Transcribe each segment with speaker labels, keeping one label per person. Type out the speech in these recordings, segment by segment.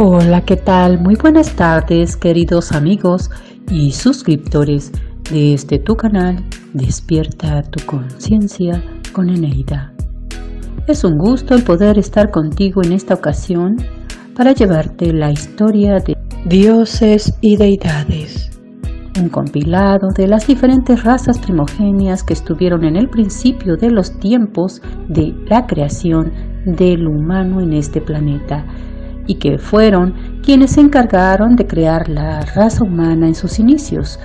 Speaker 1: Hola, ¿qué tal? Muy buenas tardes, queridos amigos y suscriptores de tu canal Despierta tu conciencia con Eneida. Es un gusto el poder estar contigo en esta ocasión para llevarte la historia de dioses y deidades, un compilado de las diferentes razas primogenias que estuvieron en el principio de los tiempos de la creación del humano en este planeta, y que fueron quienes se encargaron de crear la raza humana en sus inicios.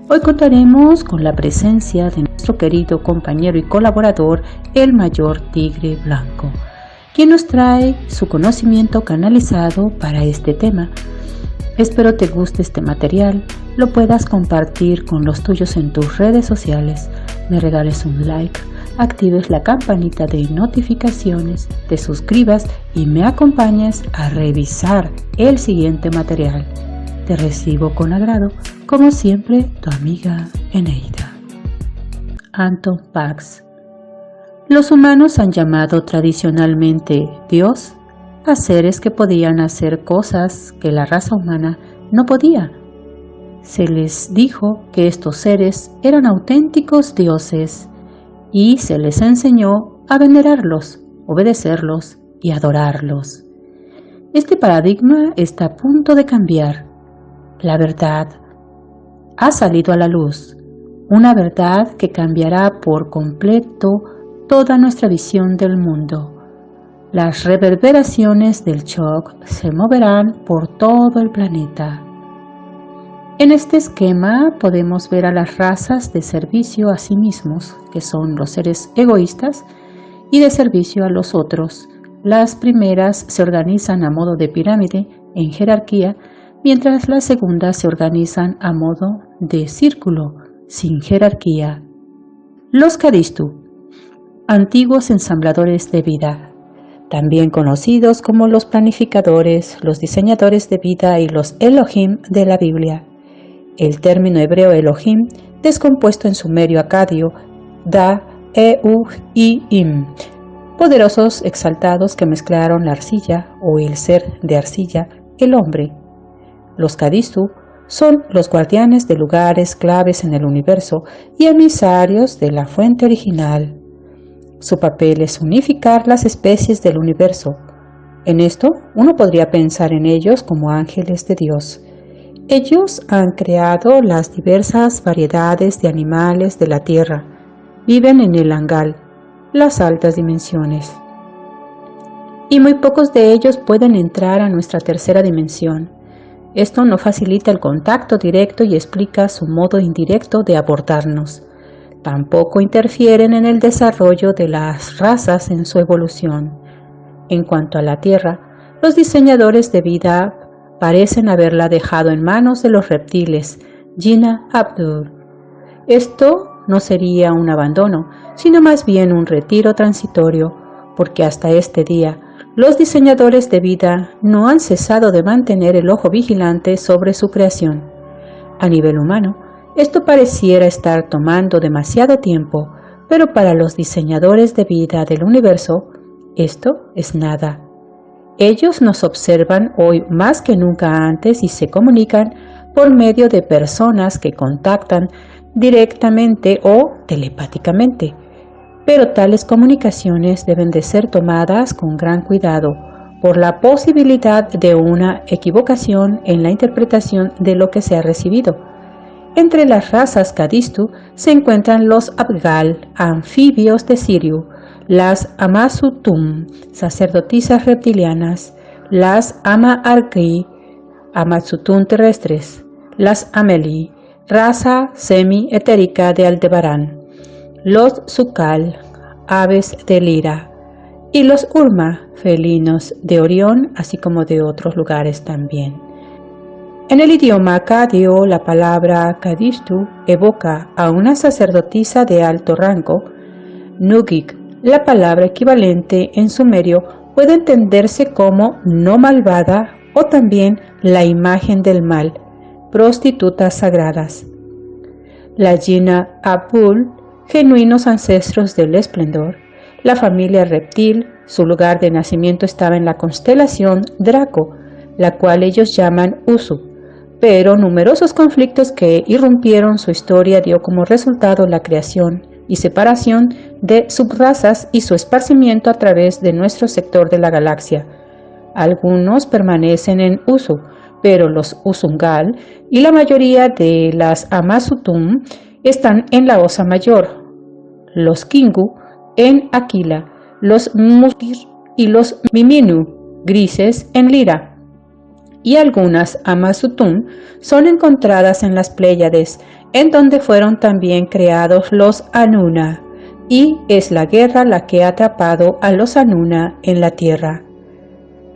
Speaker 1: Hoy contaremos con la presencia de nuestro querido compañero y colaborador, el Mayor Tigre Blanco, quien nos trae su conocimiento canalizado para este tema. Espero te guste este material, lo puedas compartir con los tuyos en tus redes sociales, me regales un like, actives la campanita de notificaciones, te suscribas y me acompañes a revisar el siguiente material. Te recibo con agrado, como siempre, tu amiga Eneida. Anton Pax. Los humanos han llamado tradicionalmente Dios a seres que podían hacer cosas que la raza humana no podía. Se les dijo que estos seres eran auténticos dioses y se les enseñó a venerarlos, obedecerlos y adorarlos. Este paradigma está a punto de cambiar. La verdad ha salido a la luz, una verdad que cambiará por completo toda nuestra visión del mundo. Las reverberaciones del shock se moverán por todo el planeta. En este esquema podemos ver a las razas de servicio a sí mismos, que son los seres egoístas, y de servicio a los otros. Las primeras se organizan a modo de pirámide en jerarquía, mientras las segundas se organizan a modo de círculo, sin jerarquía. Los Kadistu, antiguos ensambladores de vida, también conocidos como los planificadores, los diseñadores de vida y los Elohim de la Biblia. El término hebreo Elohim, descompuesto en sumerio acadio, da y im, poderosos exaltados que mezclaron la arcilla o el ser de arcilla, el hombre. Los Kadistu son los guardianes de lugares claves en el universo y emisarios de la fuente original. Su papel es unificar las especies del universo. En esto, uno podría pensar en ellos como ángeles de Dios. Ellos han creado las diversas variedades de animales de la Tierra. Viven en el Angal, las altas dimensiones. Y muy pocos de ellos pueden entrar a nuestra tercera dimensión. Esto no facilita el contacto directo y explica su modo indirecto de abordarnos. Tampoco interfieren en el desarrollo de las razas en su evolución. En cuanto a la Tierra, los diseñadores de vida parecen haberla dejado en manos de los reptiles, Jina Abdul. Esto no sería un abandono, sino más bien un retiro transitorio, porque hasta este día los diseñadores de vida no han cesado de mantener el ojo vigilante sobre su creación. A nivel humano, esto pareciera estar tomando demasiado tiempo, pero para los diseñadores de vida del universo, esto es nada. Ellos nos observan hoy más que nunca antes y se comunican por medio de personas que contactan directamente o telepáticamente. Pero tales comunicaciones deben de ser tomadas con gran cuidado por la posibilidad de una equivocación en la interpretación de lo que se ha recibido. Entre las razas Kadistu se encuentran los Abgal, anfibios de Siriu, las Amasutum, sacerdotisas reptilianas, las Ama-Arki, Amatsutum terrestres, las Ameli, raza semi-etérica de Aldebarán, los Zukal, aves de Lira, y los Urma, felinos de Orión, así como de otros lugares también. En el idioma acadio, la palabra Kadistu evoca a una sacerdotisa de alto rango. Nugik, la palabra equivalente en sumerio, puede entenderse como no malvada o también la imagen del mal, prostitutas sagradas. La Jina Abul, genuinos ancestros del esplendor. La familia reptil, su lugar de nacimiento estaba en la constelación Draco, la cual ellos llaman Usu, pero numerosos conflictos que irrumpieron su historia dio como resultado la creación y separación de subrazas y su esparcimiento a través de nuestro sector de la galaxia. Algunos permanecen en Usu, pero los Usungal y la mayoría de las Amasutum están en la Osa Mayor, los Kingu en Aquila, los Muskir y los Miminu grises en Lira, y algunas Amasutum son encontradas en las Pléyades, en donde fueron también creados los Anuna, y es la guerra la que ha atrapado a los Anuna en la tierra.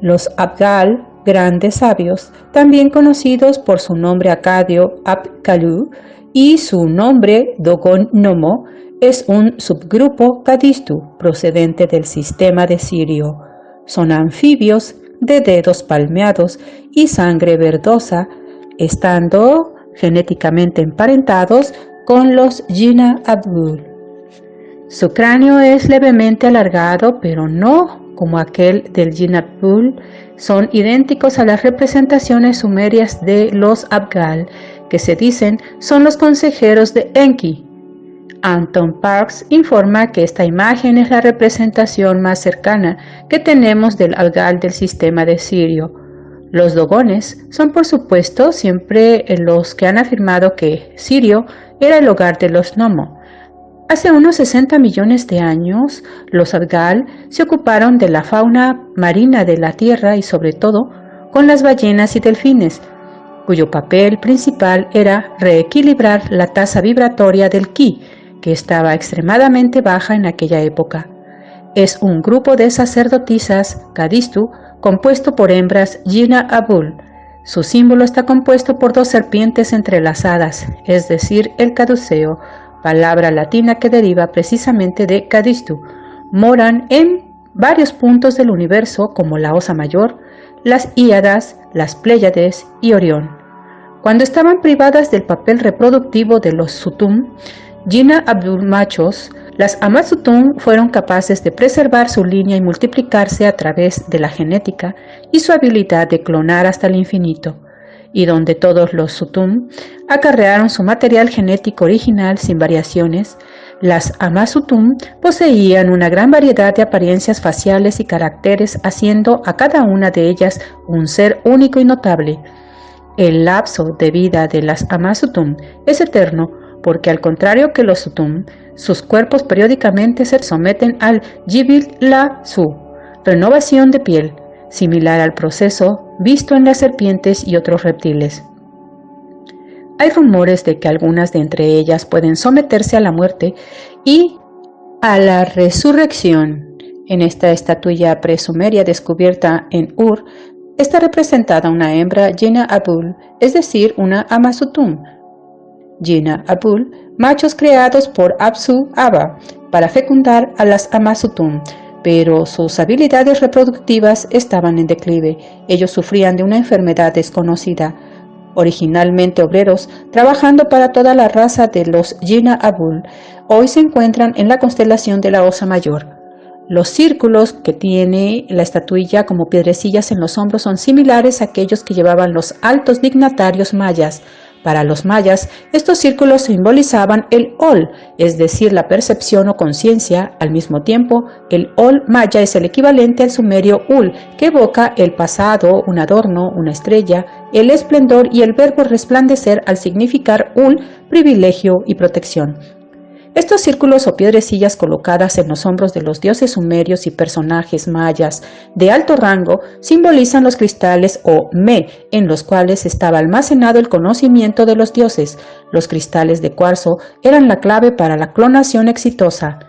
Speaker 1: Los Abgal, grandes sabios, también conocidos por su nombre acadio Ab-Kalu y su nombre Dogon Nomo, es un subgrupo Kadistu procedente del sistema de Sirio. Son anfibios de dedos palmeados y sangre verdosa, estando genéticamente emparentados con los Jina Abul. Su cráneo es levemente alargado, pero no como aquel del Jina Abul. Son idénticos a las representaciones sumerias de los Abgal, que se dicen son los consejeros de Enki. Anton Parks informa que esta imagen es la representación más cercana que tenemos del Abgal del sistema de Sirio. Los dogones son, por supuesto, siempre los que han afirmado que Sirio era el hogar de los Nomo. Hace unos 60 millones de años, los Abgal se ocuparon de la fauna marina de la Tierra y, sobre todo, con las ballenas y delfines, cuyo papel principal era reequilibrar la tasa vibratoria del ki, que estaba extremadamente baja en aquella época. Es un grupo de sacerdotisas Kadistu compuesto por hembras Jina Abul. Su símbolo está compuesto por dos serpientes entrelazadas, es decir, el caduceo, palabra latina que deriva precisamente de Kadistu. Moran en varios puntos del universo como la Osa Mayor, las Híadas, las Pléyades y Orión. Cuando estaban privadas del papel reproductivo de los Sutum, Jina Abul machos, las Amasutum fueron capaces de preservar su línea y multiplicarse a través de la genética y su habilidad de clonar hasta el infinito, y donde todos los Sutum acarrearon su material genético original sin variaciones, las Amasutum poseían una gran variedad de apariencias faciales y caracteres, haciendo a cada una de ellas un ser único y notable. El lapso de vida de las Amasutum es eterno, porque al contrario que los Sutum, sus cuerpos periódicamente se someten al Jibil La Su, renovación de piel, similar al proceso visto en las serpientes y otros reptiles. Hay rumores de que algunas de entre ellas pueden someterse a la muerte y a la resurrección. En esta estatuilla presumeria descubierta en Ur, está representada una hembra Jina Abul, es decir, una Amasutum. Jina Abul, machos creados por Apsu Aba para fecundar a las Amasutum, pero sus habilidades reproductivas estaban en declive. Ellos sufrían de una enfermedad desconocida. Originalmente obreros, trabajando para toda la raza de los Jina Abul, hoy se encuentran en la constelación de la Osa Mayor. Los círculos que tiene la estatuilla como piedrecillas en los hombros son similares a aquellos que llevaban los altos dignatarios mayas. Para los mayas, estos círculos simbolizaban el Ol, es decir, la percepción o conciencia. Al mismo tiempo, el Ol maya es el equivalente al sumerio Ul, que evoca el pasado, un adorno, una estrella, el esplendor y el verbo resplandecer al significar Ul, privilegio y protección. Estos círculos o piedrecillas colocadas en los hombros de los dioses sumerios y personajes mayas de alto rango simbolizan los cristales o me, en los cuales estaba almacenado el conocimiento de los dioses. Los cristales de cuarzo eran la clave para la clonación exitosa.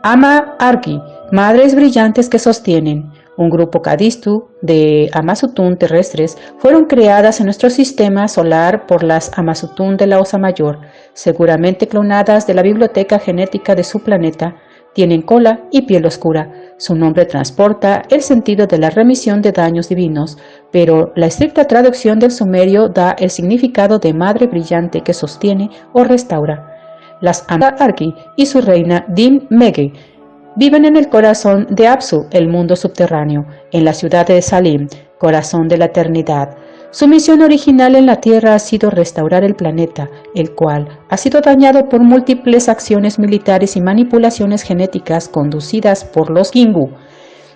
Speaker 1: Ama Argi, madres brillantes que sostienen. Un grupo Kadistu de Amasutum terrestres fueron creadas en nuestro sistema solar por las Amasutum de la Osa Mayor, seguramente clonadas de la biblioteca genética de su planeta. Tienen cola y piel oscura. Su nombre transporta el sentido de la remisión de daños divinos, pero la estricta traducción del sumerio da el significado de madre brillante que sostiene o restaura. Las Ama Argi y su reina Din Mege viven en el corazón de Apsu, el mundo subterráneo, en la ciudad de Salim, corazón de la eternidad. Su misión original en la Tierra ha sido restaurar el planeta, el cual ha sido dañado por múltiples acciones militares y manipulaciones genéticas conducidas por los Kingu,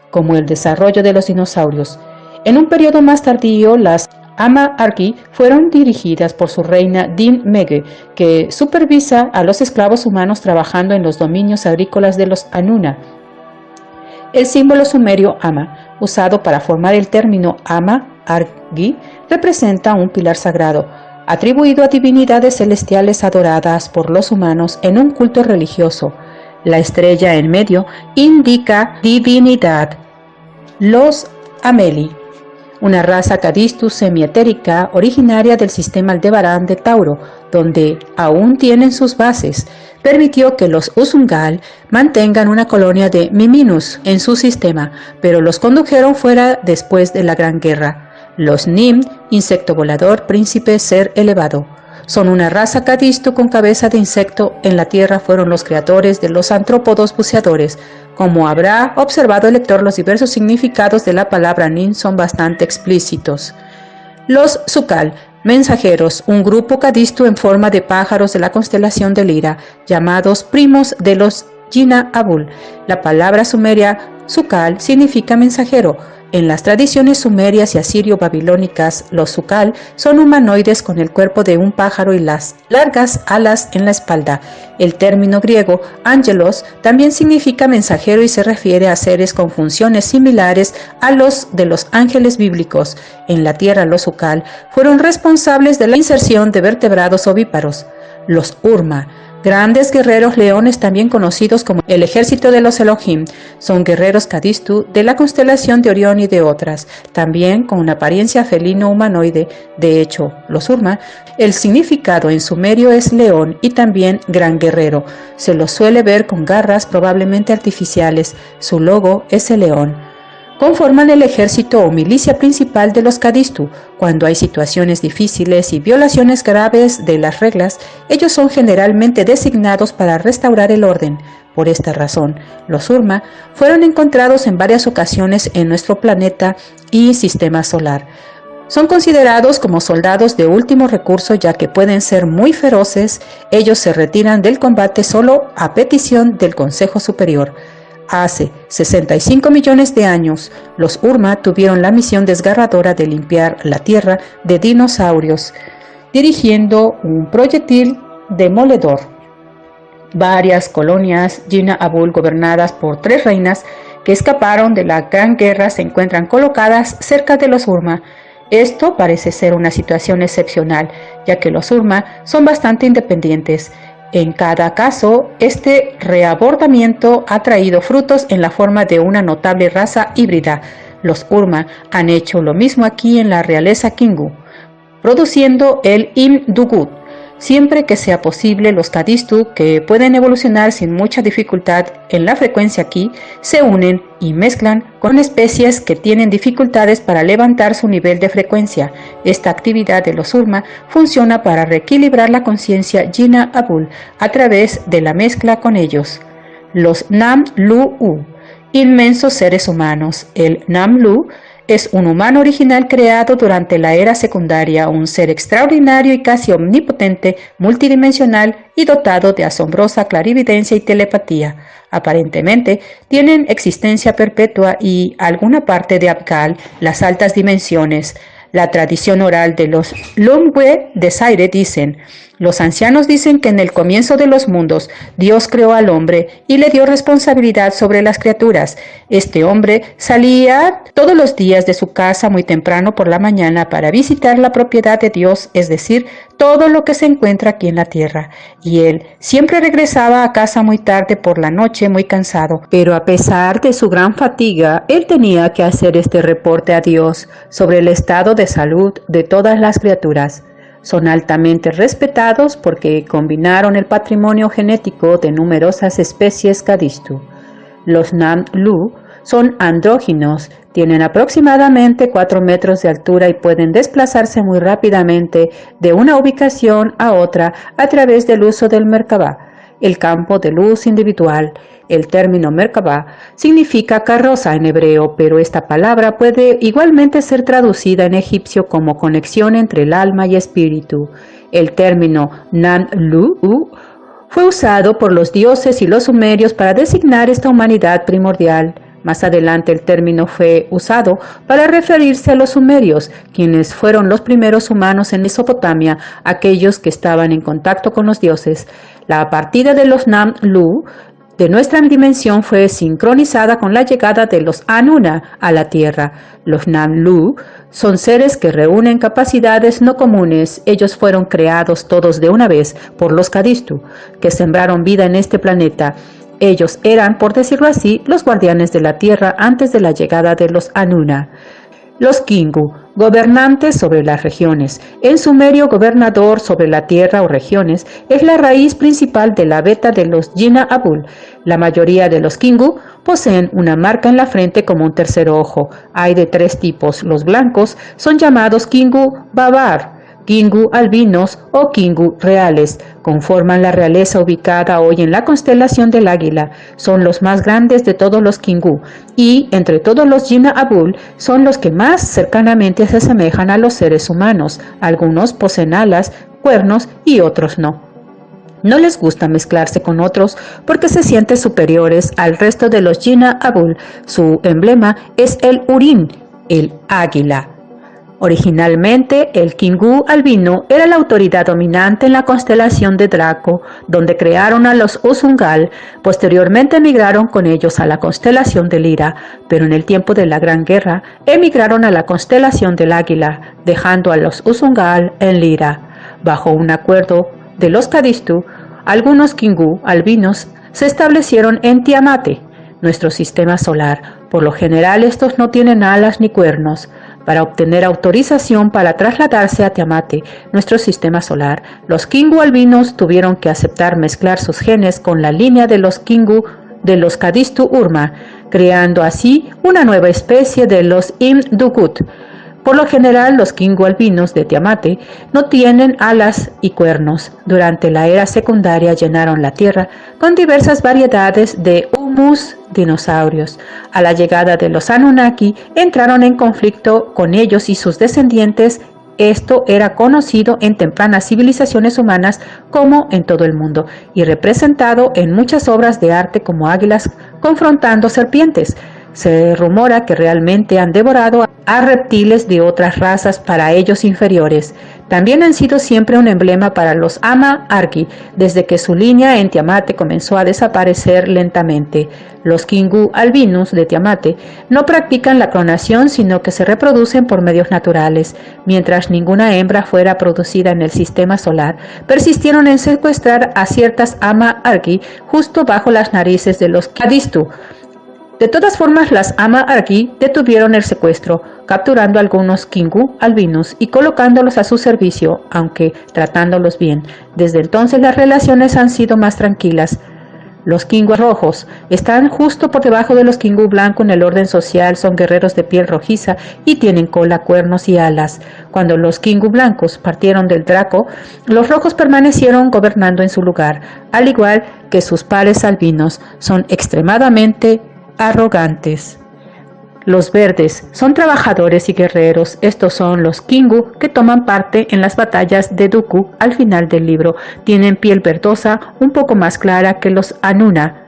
Speaker 1: como el desarrollo de los dinosaurios. En un periodo más tardío, las Ama-Arki fueron dirigidas por su reina Din Mege, que supervisa a los esclavos humanos trabajando en los dominios agrícolas de los Anuna. El símbolo sumerio Ama, usado para formar el término Ama-Arki, representa un pilar sagrado, atribuido a divinidades celestiales adoradas por los humanos en un culto religioso. La estrella en medio indica divinidad. Los Ameli, una raza Cadistus semietérica originaria del sistema Aldebarán de Tauro, donde aún tienen sus bases, permitió que los Usungal mantengan una colonia de Miminus en su sistema, pero los condujeron fuera después de la Gran Guerra. Los Nim, insecto volador, príncipe ser elevado, son una raza Cadistu con cabeza de insecto en la Tierra. Fueron los creadores de los antrópodos buceadores. Como habrá observado el lector, los diversos significados de la palabra Nim son bastante explícitos. Los Sukal, mensajeros, un grupo Cadistu en forma de pájaros de la constelación de Lira, llamados primos de los Jina Abul. La palabra sumeria Sukal significa mensajero. En las tradiciones sumerias y asirio-babilónicas, los Sukal son humanoides con el cuerpo de un pájaro y las largas alas en la espalda. El término griego ángelos también significa mensajero y se refiere a seres con funciones similares a los de los ángeles bíblicos. En la tierra, los Sukal fueron responsables de la inserción de vertebrados ovíparos. Los Urma, grandes guerreros leones, también conocidos como el ejército de los Elohim, son guerreros Cadistu de la constelación de Orión y de otras, también con una apariencia felino-humanoide. De hecho, los Urma, el significado en sumerio es león y también gran guerrero. Se los suele ver con garras probablemente artificiales. Su logo es el león. Conforman el ejército o milicia principal de los Cadistu. Cuando hay situaciones difíciles y violaciones graves de las reglas, ellos son generalmente designados para restaurar el orden. Por esta razón, los Urma fueron encontrados en varias ocasiones en nuestro planeta y sistema solar. Son considerados como soldados de último recurso, ya que pueden ser muy feroces. Ellos se retiran del combate solo a petición del Consejo Superior. Hace 65 millones de años, los Urma tuvieron la misión desgarradora de limpiar la Tierra de dinosaurios, dirigiendo un proyectil demoledor. Varias colonias Jina Abul gobernadas por 3 reinas que escaparon de la Gran Guerra se encuentran colocadas cerca de los Urma. Esto parece ser una situación excepcional, ya que los Urma son bastante independientes. En cada caso, este reabordamiento ha traído frutos en la forma de una notable raza híbrida. Los Urma han hecho lo mismo aquí en la realeza Kingu, produciendo el Imdugut. Siempre que sea posible, los Cadistu, que pueden evolucionar sin mucha dificultad en la frecuencia aquí, se unen y mezclan con especies que tienen dificultades para levantar su nivel de frecuencia. Esta actividad de los Urma funciona para reequilibrar la conciencia Jina Abul a través de la mezcla con ellos. Los Nam-Lu-U, inmensos seres humanos. El Nam-Lu es un humano original creado durante la era secundaria, un ser extraordinario y casi omnipotente, multidimensional y dotado de asombrosa clarividencia y telepatía. Aparentemente, tienen existencia perpetua y alguna parte de Abgal, las altas dimensiones. La tradición oral de los Lungwe de Zaire dicen: los ancianos dicen que en el comienzo de los mundos Dios creó al hombre y le dio responsabilidad sobre las criaturas. Este hombre salía todos los días de su casa muy temprano por la mañana para visitar la propiedad de Dios, es decir, todo lo que se encuentra aquí en la tierra. Y él siempre regresaba a casa muy tarde por la noche, muy cansado. Pero a pesar de su gran fatiga, él tenía que hacer este reporte a Dios sobre el estado de salud de todas las criaturas. Son altamente respetados porque combinaron el patrimonio genético de numerosas especies Cadistu. Los Nam-Lu son andróginos, tienen aproximadamente 4 metros de altura y pueden desplazarse muy rápidamente de una ubicación a otra a través del uso del Merkabah, el campo de luz individual. El término Merkabah significa carroza en hebreo, pero esta palabra puede igualmente ser traducida en egipcio como conexión entre el alma y espíritu. El término Nan-Lu fue usado por los dioses y los sumerios para designar esta humanidad primordial. Más adelante el término fue usado para referirse a los sumerios, quienes fueron los primeros humanos en Mesopotamia, aquellos que estaban en contacto con los dioses. La partida de los Nam-Lu de nuestra dimensión fue sincronizada con la llegada de los Anuna a la Tierra. Los Nam-Lu son seres que reúnen capacidades no comunes. Ellos fueron creados todos de una vez por los Kadistu, que sembraron vida en este planeta. Ellos eran, por decirlo así, los guardianes de la Tierra antes de la llegada de los Anuna. Los Kingu, gobernantes sobre las regiones. En sumerio, gobernador sobre la tierra o regiones, es la raíz principal de la beta de los Jina Abul. La mayoría de los Kingu poseen una marca en la frente como un tercer ojo. Hay de 3 tipos. Los blancos son llamados Kingu Babar, Kingu albinos o Kingu reales. Conforman la realeza ubicada hoy en la constelación del Águila. Son los más grandes de todos los Kingu y, entre todos los Jina Abul, son los que más cercanamente se asemejan a los seres humanos. Algunos poseen alas, cuernos y otros no. No les gusta mezclarse con otros porque se sienten superiores al resto de los Jina Abul. Su emblema es el Urin, el águila. Originalmente, el Kingu albino era la autoridad dominante en la constelación de Draco, donde crearon a los Usungal. Posteriormente emigraron con ellos a la constelación de Lira, pero en el tiempo de la Gran Guerra emigraron a la constelación del Águila, dejando a los Usungal en Lira. Bajo un acuerdo de los Kadistu, algunos Kingu albinos se establecieron en Tiamate, nuestro sistema solar. Por lo general, estos no tienen alas ni cuernos. Para obtener autorización para trasladarse a Tiamate, nuestro sistema solar, los Kingu albinos tuvieron que aceptar mezclar sus genes con la línea de los Kingu de los Kadistu Urma, creando así una nueva especie de los Imdugut. Por lo general, los Kingu albinos de Tiamate no tienen alas y cuernos. Durante la era secundaria llenaron la Tierra con diversas variedades de humus dinosaurios. A la llegada de los Anunnaki, entraron en conflicto con ellos y sus descendientes. Esto era conocido en tempranas civilizaciones humanas como en todo el mundo y representado en muchas obras de arte como águilas confrontando serpientes. Se rumora que realmente han devorado a reptiles de otras razas para ellos inferiores. También han sido siempre un emblema para los Ama-Arki, desde que su línea en Tiamate comenzó a desaparecer lentamente. Los Kingu albinos de Tiamate no practican la clonación, sino que se reproducen por medios naturales. Mientras ninguna hembra fuera producida en el sistema solar, persistieron en secuestrar a ciertas Ama-Arki justo bajo las narices de los Kadistu. De todas formas, las Ama-Arki detuvieron el secuestro, capturando a algunos Kingu albinos y colocándolos a su servicio, aunque tratándolos bien. Desde entonces las relaciones han sido más tranquilas. Los Kingu rojos están justo por debajo de los Kingu blancos en el orden social, son guerreros de piel rojiza y tienen cola, cuernos y alas. Cuando los Kingu blancos partieron del Draco, los rojos permanecieron gobernando en su lugar, al igual que sus pares albinos, son extremadamente arrogantes. Los verdes son trabajadores y guerreros. Estos son los Kingu que toman parte en las batallas de Dooku al final del libro. Tienen piel verdosa un poco más clara que los Anuna.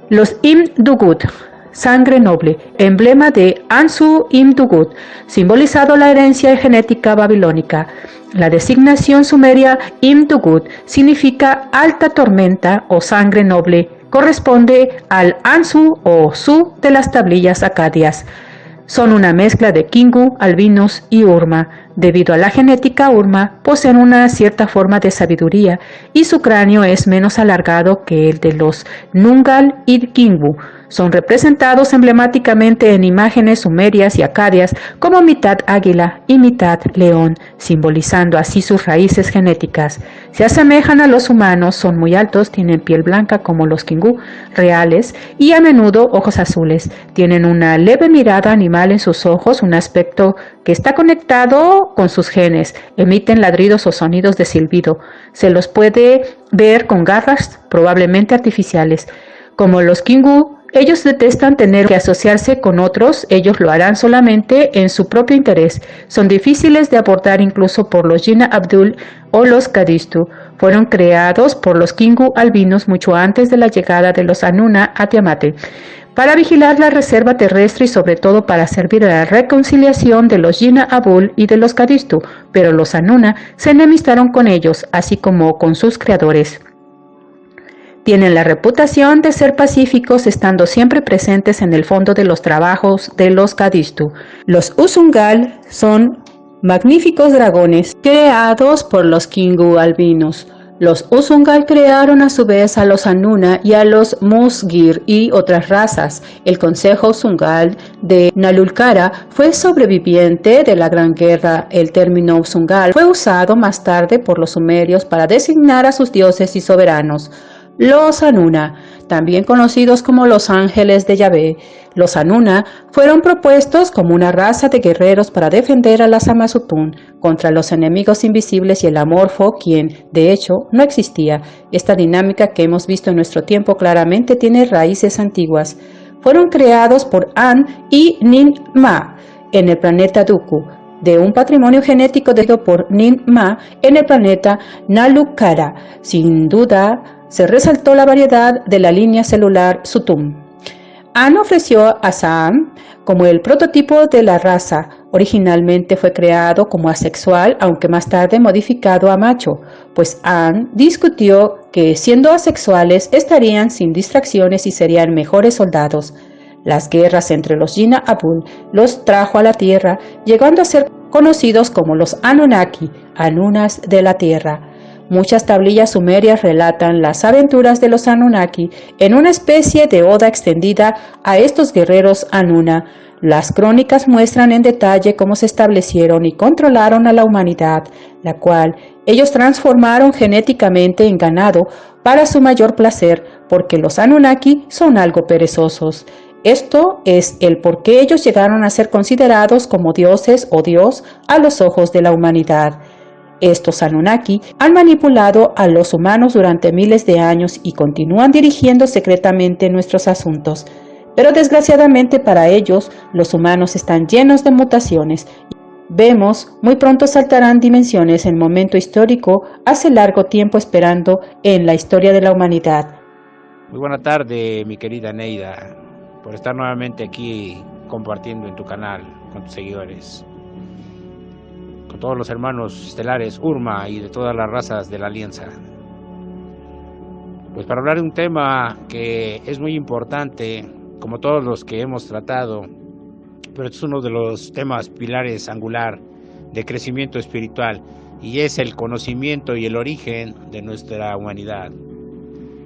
Speaker 1: Los Imdugut, sangre noble, emblema de Ansu Imdugut, simbolizado la herencia genética babilónica. La designación sumeria Imdugut significa alta tormenta o sangre noble. Corresponde al Ansu o Su de las tablillas acadias. Son una mezcla de Kingu, albinos y Urma. Debido a la genética, Urma poseen una cierta forma de sabiduría y su cráneo es menos alargado que el de los Nungal y Kingu. Son representados emblemáticamente en imágenes sumerias y acadias como mitad águila y mitad león, simbolizando así sus raíces genéticas. Se asemejan a los humanos, son muy altos, tienen piel blanca como los Kingu reales y a menudo ojos azules. Tienen una leve mirada animal en sus ojos, un aspecto que está conectado con sus genes. Emiten ladridos o sonidos de silbido. Se los puede ver con garras, probablemente artificiales. Como los Kingu, ellos detestan tener que asociarse con otros, ellos lo harán solamente en su propio interés. Son difíciles de abordar incluso por los Jina Abdul o los Kadistu. Fueron creados por los Kingu albinos mucho antes de la llegada de los Anuna a Tiamate, para vigilar la reserva terrestre y sobre todo para servir a la reconciliación de los Jina Abul y de los Kadistu, pero los Anuna se enemistaron con ellos, así como con sus creadores. Tienen la reputación de ser pacíficos, estando siempre presentes en el fondo de los trabajos de los Kadistu. Los Usungal son magníficos dragones creados por los Kingu albinos. Los Usungal crearon a su vez a los Anuna y a los Musgir y otras razas. El Consejo Usungal de Nalulkara fue sobreviviente de la Gran Guerra. El término Usungal fue usado más tarde por los sumerios para designar a sus dioses y soberanos. Los Anuna, también conocidos como los ángeles de Yahvé. Los Anuna fueron propuestos como una raza de guerreros para defender a la Samazutun contra los enemigos invisibles y el amorfo, quien, de hecho, no existía. Esta dinámica que hemos visto en nuestro tiempo claramente tiene raíces antiguas. Fueron creados por An y Nin-Ma en el planeta Dooku, de un patrimonio genético dado por Nin-Ma en el planeta Nalukara. Sin duda, se resaltó la variedad de la línea celular Sutum. An ofreció a Sam como el prototipo de la raza. Originalmente fue creado como asexual, aunque más tarde modificado a macho, pues An discutió que siendo asexuales estarían sin distracciones y serían mejores soldados. Las guerras entre los Jina Abul los trajo a la Tierra, llegando a ser conocidos como los Anunnaki, Anunas de la Tierra. Muchas tablillas sumerias relatan las aventuras de los Anunnaki en una especie de oda extendida a estos guerreros Anuna. Las crónicas muestran en detalle cómo se establecieron y controlaron a la humanidad, la cual ellos transformaron genéticamente en ganado para su mayor placer, porque los Anunnaki son algo perezosos. Esto es el por qué ellos llegaron a ser considerados como dioses o Dios a los ojos de la humanidad. Estos Anunnaki han manipulado a los humanos durante miles de años y continúan dirigiendo secretamente nuestros asuntos. Pero desgraciadamente para ellos, los humanos están llenos de mutaciones. Vemos, muy pronto saltarán dimensiones en momento histórico hace largo tiempo esperando en la historia de la humanidad.
Speaker 2: Muy buena tarde, mi querida Neida, por estar nuevamente aquí compartiendo en tu canal con tus seguidores, con todos los hermanos estelares Urma y de todas las razas de la Alianza. Pues para hablar de un tema que es muy importante, como todos los que hemos tratado, pero es uno de los temas pilares angular de crecimiento espiritual, y es el conocimiento y el origen de nuestra humanidad.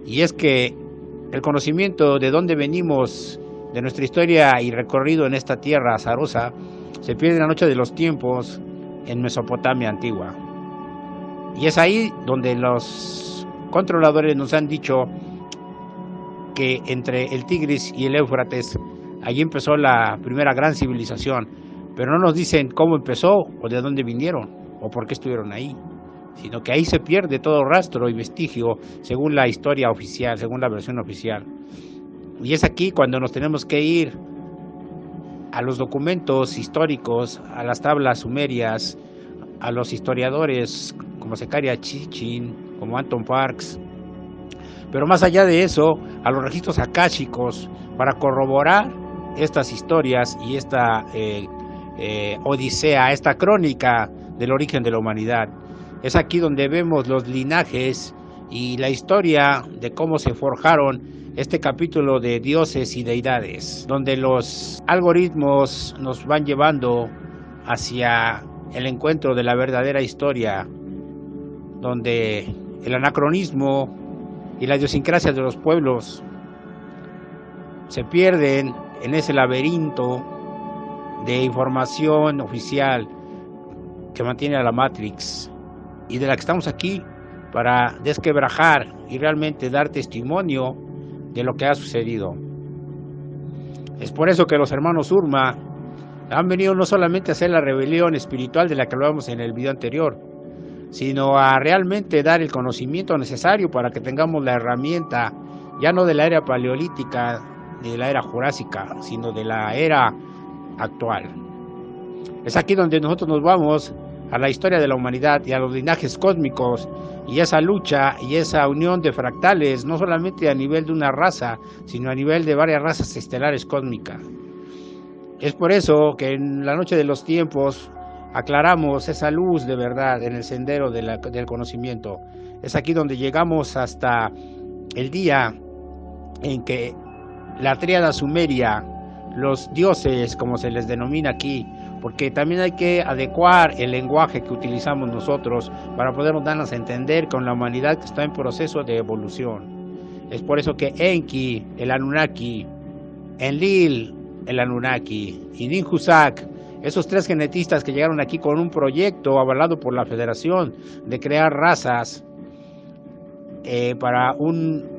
Speaker 2: Y es que el conocimiento de dónde venimos, de nuestra historia y recorrido en esta tierra azarosa, se pierde en la noche de los tiempos en Mesopotamia antigua. Y es ahí donde los controladores nos han dicho que entre el Tigris y el Éufrates, allí empezó la primera gran civilización, pero no nos dicen cómo empezó o de dónde vinieron o por qué estuvieron ahí, sino que ahí se pierde todo rastro y vestigio según la historia oficial, según la versión oficial. Y es aquí cuando nos tenemos que ir a los documentos históricos, a las tablas sumerias, a los historiadores como Zecaria Sitchin, como Anton Parks, pero más allá de eso, a los registros akáshicos, para corroborar estas historias y esta odisea, esta crónica del origen de la humanidad. Es aquí donde vemos los linajes y la historia de cómo se forjaron este capítulo de dioses y deidades, donde los algoritmos nos van llevando hacia el encuentro de la verdadera historia, donde el anacronismo y la idiosincrasia de los pueblos se pierden en ese laberinto de información oficial que mantiene a la Matrix, y de la que estamos aquí para desquebrajar y realmente dar testimonio de lo que ha sucedido. Es por eso que los hermanos Urma han venido no solamente a hacer la rebelión espiritual de la que hablábamos en el video anterior, sino a realmente dar el conocimiento necesario para que tengamos la herramienta ya no de la era paleolítica ni de la era jurásica, sino de la era actual. Es aquí donde nosotros nos vamos a la historia de la humanidad y a los linajes cósmicos y esa lucha y esa unión de fractales, no solamente a nivel de una raza, sino a nivel de varias razas estelares cósmicas. Es por eso que en la noche de los tiempos aclaramos esa luz de verdad en el sendero del conocimiento. Es aquí donde llegamos hasta el día en que la tríada sumeria, los dioses, como se les denomina aquí, porque también hay que adecuar el lenguaje que utilizamos nosotros para podernos darnos a entender con la humanidad que está en proceso de evolución. Es por eso que Enki, el Anunnaki, Enlil, el Anunnaki, y Ninhursag, esos tres genetistas que llegaron aquí con un proyecto avalado por la Federación de crear razas para un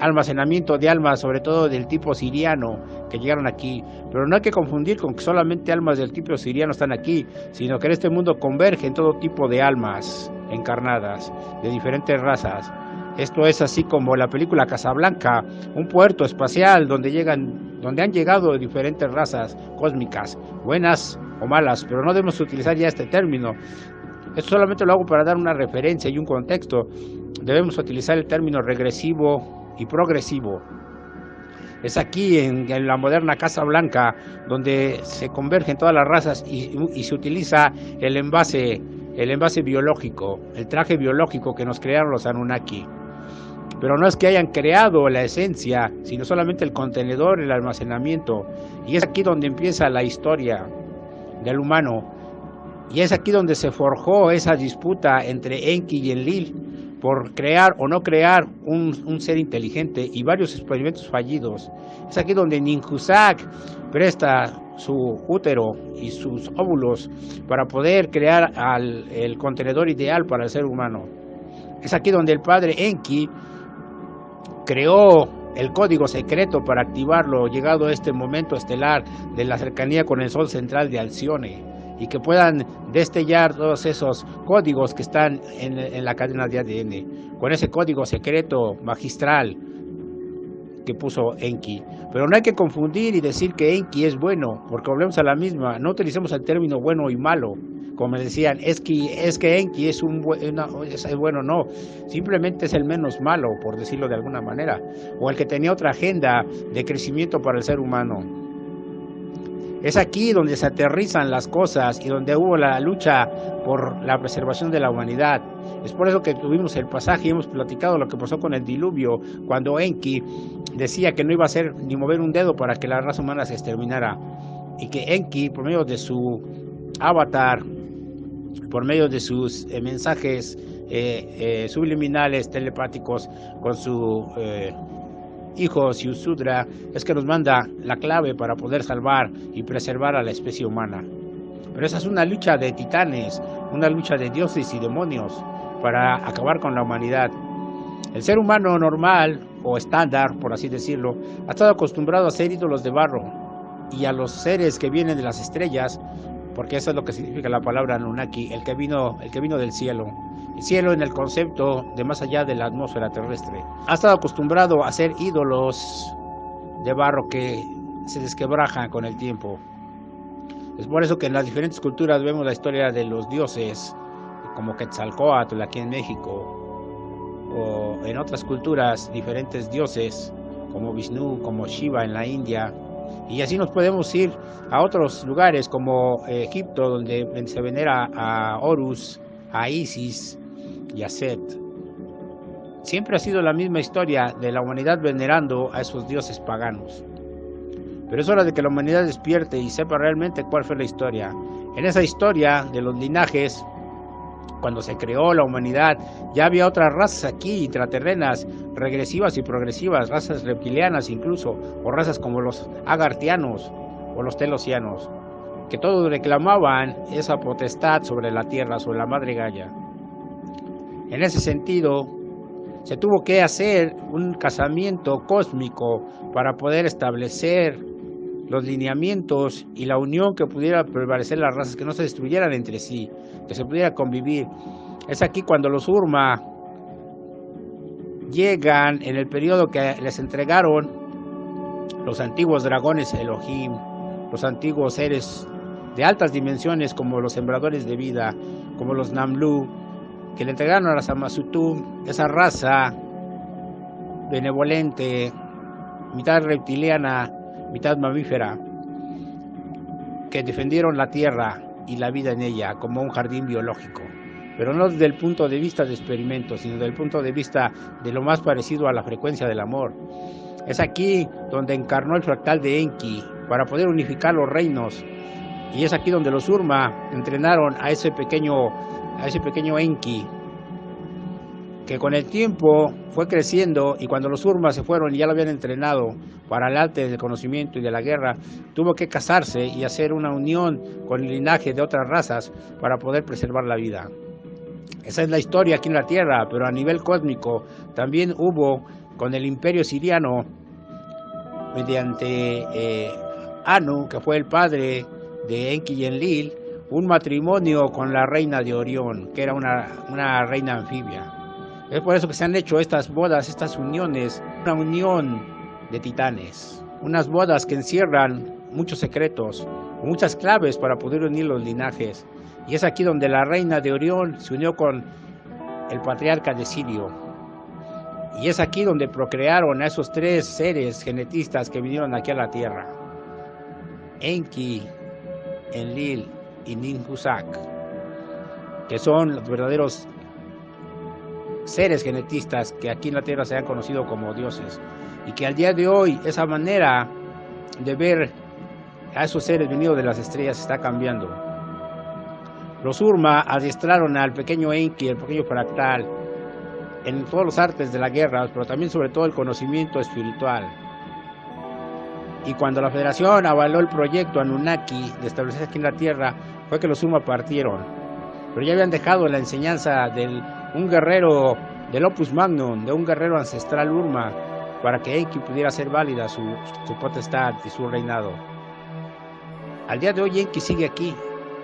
Speaker 2: almacenamiento de almas, sobre todo del tipo siriano, que llegaron aquí. Pero no hay que confundir con que solamente almas del tipo siriano están aquí, sino que en este mundo convergen todo tipo de almas encarnadas, de diferentes razas. Esto es así como la película Casablanca, un puerto espacial donde han llegado diferentes razas cósmicas, buenas o malas, pero no debemos utilizar ya este término. Esto solamente lo hago para dar una referencia y un contexto. Debemos utilizar el término regresivo y progresivo. Es aquí en la moderna Casa Blanca donde se convergen todas las razas y se utiliza el envase biológico, el traje biológico que nos crearon los Anunnaki. Pero no es que hayan creado la esencia, sino solamente el contenedor, el almacenamiento. Y es aquí donde empieza la historia del humano. Y es aquí donde se forjó esa disputa entre Enki y Enlil por crear o no crear un ser inteligente y varios experimentos fallidos. Es aquí donde Ninhursag presta su útero y sus óvulos para poder crear el contenedor ideal para el ser humano. Es aquí donde el padre Enki creó el código secreto para activarlo, llegado a este momento estelar de la cercanía con el sol central de Alcione, y que puedan destellar todos esos códigos que están en la cadena de ADN, con ese código secreto magistral que puso Enki. Pero no hay que confundir y decir que Enki es bueno, porque volvemos a la misma, no utilicemos el término bueno y malo. Como me decían, es que Enki es bueno, no, simplemente es el menos malo, por decirlo de alguna manera, o el que tenía otra agenda de crecimiento para el ser humano. Es aquí donde se aterrizan las cosas y donde hubo la lucha por la preservación de la humanidad. Es por eso que tuvimos el pasaje y hemos platicado lo que pasó con el diluvio, cuando Enki decía que no iba a hacer ni mover un dedo para que la raza humana se exterminara, y que Enki, por medio de su avatar, por medio de sus mensajes subliminales, telepáticos, con su hijo Siusudra, es que nos manda la clave para poder salvar y preservar a la especie humana. Pero esa es una lucha de titanes, una lucha de dioses y demonios para acabar con la humanidad. El ser humano normal o estándar, por así decirlo, ha estado acostumbrado a ser ídolos de barro y a los seres que vienen de las estrellas, porque eso es lo que significa la palabra Anunnaki, el que vino del cielo. El cielo en el concepto de más allá de la atmósfera terrestre. Ha estado acostumbrado a ser ídolos de barro que se desquebrajan con el tiempo. Es por eso que en las diferentes culturas vemos la historia de los dioses, como Quetzalcóatl aquí en México, o en otras culturas diferentes dioses, como Vishnu, como Shiva en la India. Y así nos podemos ir a otros lugares como Egipto, donde se venera a Horus, a Isis y a Set. Siempre ha sido la misma historia de la humanidad venerando a esos dioses paganos. Pero es hora de que la humanidad despierte y sepa realmente cuál fue la historia. En esa historia de los linajes, cuando se creó la humanidad, ya había otras razas aquí, intraterrenas, regresivas y progresivas, razas reptilianas incluso, o razas como los agartianos o los telosianos, que todos reclamaban esa potestad sobre la tierra, sobre la madre Gaia. En ese sentido, se tuvo que hacer un casamiento cósmico para poder establecer los lineamientos y la unión que pudiera prevalecer las razas, que no se destruyeran entre sí, que se pudiera convivir. Es aquí cuando los Urma llegan en el periodo que les entregaron los antiguos dragones Elohim, los antiguos seres de altas dimensiones como los sembradores de vida, como los Namlu, que le entregaron a la Samasutum, esa raza benevolente, mitad reptiliana, mitad mamífera, que defendieron la tierra y la vida en ella como un jardín biológico, pero no desde el punto de vista de experimentos, sino desde el punto de vista de lo más parecido a la frecuencia del amor. Es aquí donde encarnó el fractal de Enki para poder unificar los reinos, y es aquí donde los Urma entrenaron a ese pequeño Enki, que con el tiempo fue creciendo, y cuando los Urma se fueron y ya lo habían entrenado para el arte del conocimiento y de la guerra, tuvo que casarse y hacer una unión con el linaje de otras razas para poder preservar la vida. Esa es la historia aquí en la Tierra, pero a nivel cósmico también hubo con el imperio siriano, mediante Anu, que fue el padre de Enki y Enlil, un matrimonio con la reina de Orión, que era una reina anfibia. Es por eso que se han hecho estas bodas, estas uniones, una unión de titanes, unas bodas que encierran muchos secretos, muchas claves para poder unir los linajes. Y es aquí donde la reina de Orión se unió con el patriarca de Sirio. Y es aquí donde procrearon a esos tres seres genetistas que vinieron aquí a la tierra: Enki, Enlil y Ninhushak, que son los verdaderos seres genetistas que aquí en la tierra se han conocido como dioses, y que al día de hoy esa manera de ver a esos seres venidos de las estrellas está cambiando. Los Urma adiestraron al pequeño Enki, el pequeño fractal, en todos los artes de la guerra, pero también sobre todo el conocimiento espiritual. Y cuando la Federación avaló el proyecto Anunnaki de establecerse aquí en la Tierra, fue que los Urma partieron. Pero ya habían dejado la enseñanza de un guerrero del Opus Magnum, de un guerrero ancestral Urma, para que Enki pudiera ser válida su potestad y su reinado. Al día de hoy Enki sigue aquí,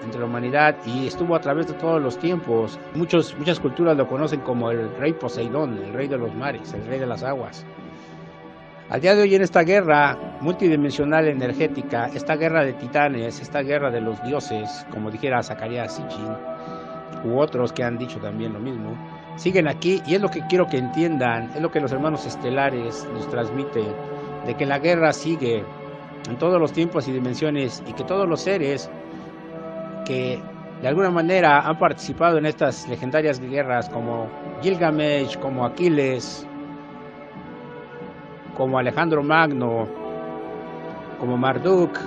Speaker 2: entre la humanidad, y estuvo a través de todos los tiempos. Muchas culturas lo conocen como el rey Poseidón, el rey de los mares, el rey de las aguas. Al día de hoy, en esta guerra multidimensional energética, esta guerra de titanes, esta guerra de los dioses, como dijera Zacarías Sitchin, u otros que han dicho también lo mismo, siguen aquí, y es lo que quiero que entiendan, es lo que los hermanos estelares nos transmiten, de que la guerra sigue en todos los tiempos y dimensiones, y que todos los seres que de alguna manera han participado en estas legendarias guerras, como Gilgamesh, como Aquiles, como Alejandro Magno, como Marduk,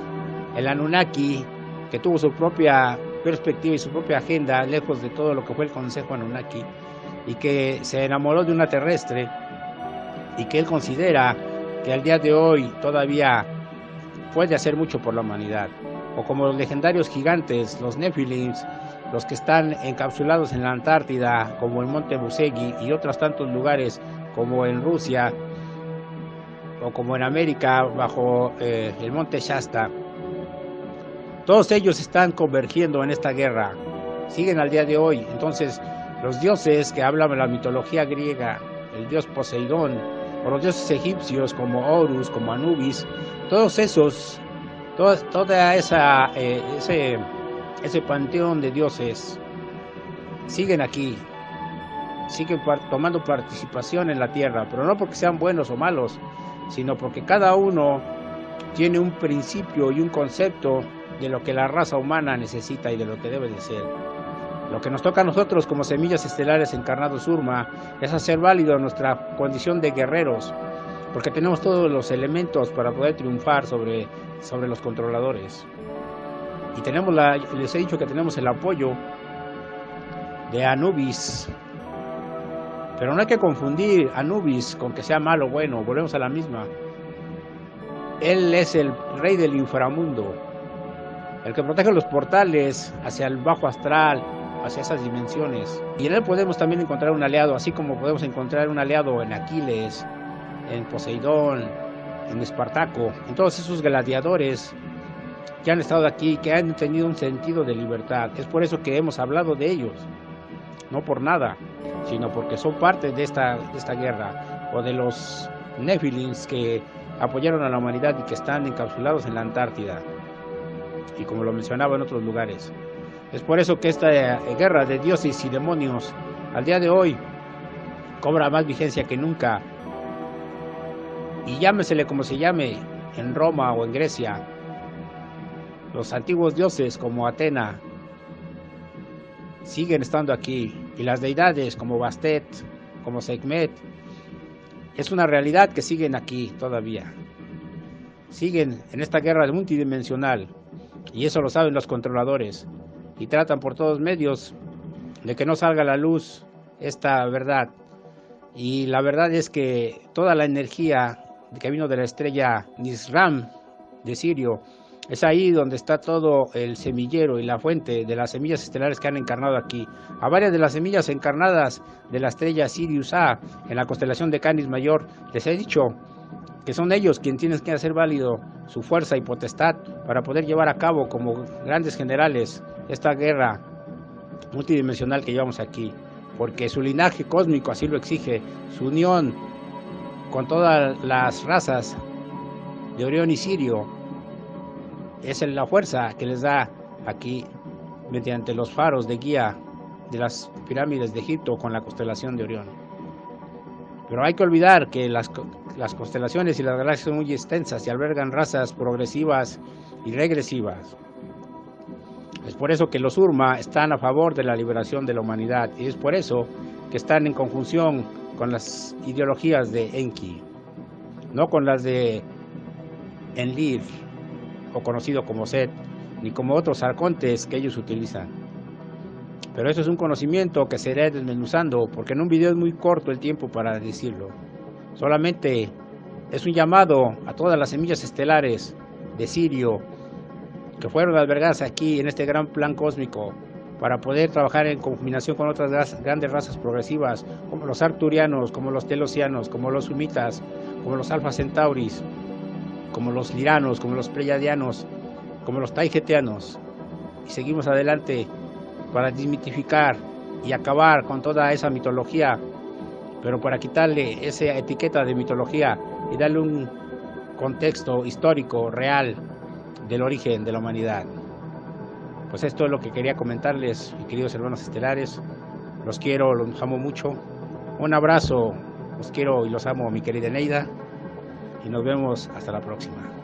Speaker 2: el Anunnaki, que tuvo su propia perspectiva y su propia agenda lejos de todo lo que fue el Consejo Anunnaki, y que se enamoró de una terrestre, y que él considera que al día de hoy todavía puede hacer mucho por la humanidad. O como los legendarios gigantes, los Nephilims, los que están encapsulados en la Antártida, como el monte Busegi y otros tantos lugares, como en Rusia, o como en América, bajo el monte Shasta. Todos ellos están convergiendo en esta guerra, siguen al día de hoy. Entonces, los dioses que hablan de la mitología griega, el dios Poseidón, o los dioses egipcios como Horus, como Anubis, todos esos, toda ese panteón de dioses siguen aquí, siguen tomando participación en la tierra, pero no porque sean buenos o malos, sino porque cada uno tiene un principio y un concepto de lo que la raza humana necesita y de lo que debe de ser. Lo que nos toca a nosotros como semillas estelares encarnados Urma es hacer válido nuestra condición de guerreros, porque tenemos todos los elementos para poder triunfar sobre los controladores. Y les he dicho que tenemos el apoyo de Anubis, pero no hay que confundir Anubis con que sea malo o bueno, volvemos a la misma. Él es el rey del inframundo, el que protege los portales hacia el bajo astral, hacia esas dimensiones. Y en él podemos también encontrar un aliado, así como podemos encontrar un aliado en Aquiles, en Poseidón, en Espartaco, en todos esos gladiadores que han estado aquí, que han tenido un sentido de libertad. Es por eso que hemos hablado de ellos, no por nada, sino porque son parte de esta guerra, o de los Nephilims que apoyaron a la humanidad y que están encapsulados en la Antártida, y como lo mencionaba en otros lugares. Es por eso que esta guerra de dioses y demonios al día de hoy cobra más vigencia que nunca, y llámesele como se llame, en Roma o en Grecia, los antiguos dioses como Atena siguen estando aquí, y las deidades como Bastet, como Sekhmet, es una realidad que siguen aquí todavía. Siguen en esta guerra multidimensional, y eso lo saben los controladores, y tratan por todos medios de que no salga a la luz esta verdad. Y la verdad es que toda la energía que vino de la estrella Nisram de Sirio es ahí donde está todo el semillero y la fuente de las semillas estelares que han encarnado aquí. A varias de las semillas encarnadas de la estrella Sirius A en la constelación de Canis Mayor les he dicho que son ellos quienes tienen que hacer válido su fuerza y potestad para poder llevar a cabo como grandes generales esta guerra multidimensional que llevamos aquí, porque su linaje cósmico así lo exige, su unión con todas las razas de Orión y Sirio es la fuerza que les da aquí mediante los faros de guía de las pirámides de Egipto con la constelación de Orión. Pero hay que olvidar que las constelaciones y las galaxias son muy extensas y albergan razas progresivas y regresivas. Es por eso que los Urma están a favor de la liberación de la humanidad, y es por eso que están en conjunción con las ideologías de Enki, no con las de Enlil, o conocido como Set, ni como otros arcontes que ellos utilizan. Pero eso es un conocimiento que se irá desmenuzando, porque en un video es muy corto el tiempo para decirlo. Solamente es un llamado a todas las semillas estelares de Sirio que fueron albergadas aquí en este gran plan cósmico para poder trabajar en combinación con otras grandes razas progresivas como los arturianos, como los telosianos, como los sumitas, como los alfa centauris, como los liranos, como los pleyadianos, como los taigetianos, y seguimos adelante para desmitificar y acabar con toda esa mitología, pero para quitarle esa etiqueta de mitología y darle un contexto histórico real del origen de la humanidad. Pues esto es lo que quería comentarles, mis queridos hermanos estelares. Los quiero, los amo mucho. Un abrazo, los quiero y los amo, mi querida Eneida, y nos vemos hasta la próxima.